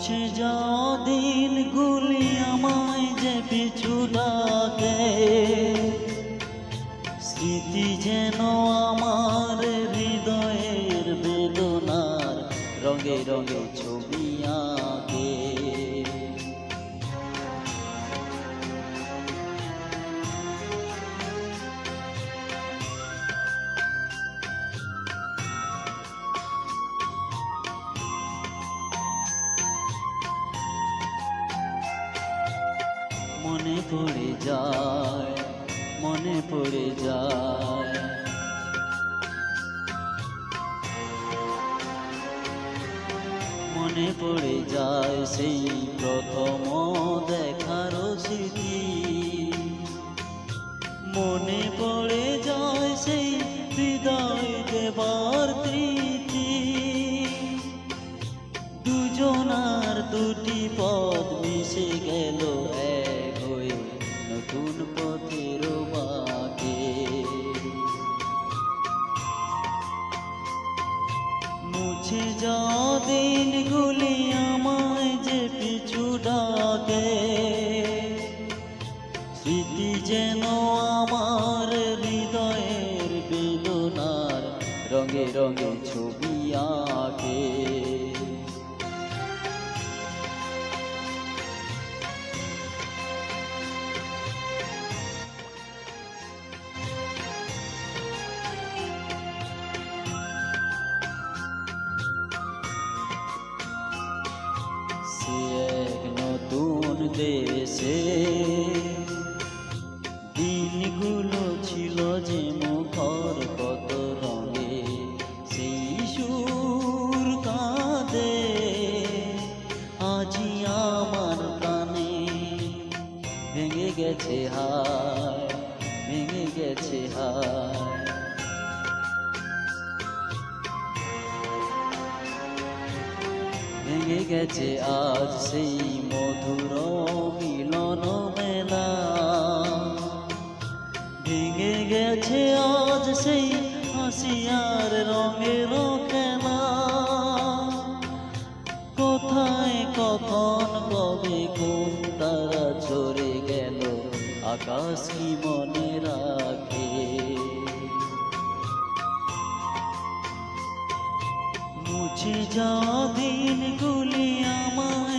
মুছে যাওয়া দিনগুলি আমায় যে পিছু ডাকে, স্মৃতি যেন আমার হৃদয়ের বেদনার রঙে রঙে ছবি আঁকে। মনে পড়ে যায়, মনে পড়ে যায়, মনে পড়ে যায় সেই প্রথম দেখার স্মৃতি। মনে পড়ে যায় সেই হৃদয় দেবার তৃপ্তি। দুজনার দুটি পথ মিশে গেল এক হয়ে নতুন পথের বাঁকে। মুছে যাওয়া দিনগুলি আমায় যে পিছু ডাকে, স্মৃতি যেন আমার হৃদয়ের বেদনার রঙে রঙে ছবি আঁকে। এক নতুন দেশে দিনগুলো ছিল যে মুখর কত রঙে, সেই সুর কাঁদে আজি আমার প্রাণে। ভেঙে গেছে হায়, ভেঙে গেছে হায়, ভেঙে গেছে আজ সেই মধুর মিলন মেলা। ভেঙে গেছে আজ সেই হাসি আর রঙের খেলা। কোথায় কখন কবে কোন তারা ঝরে গেল, আকাশ কি মনে রাখে। মুছে যাওয়া দিনগুলি আমায়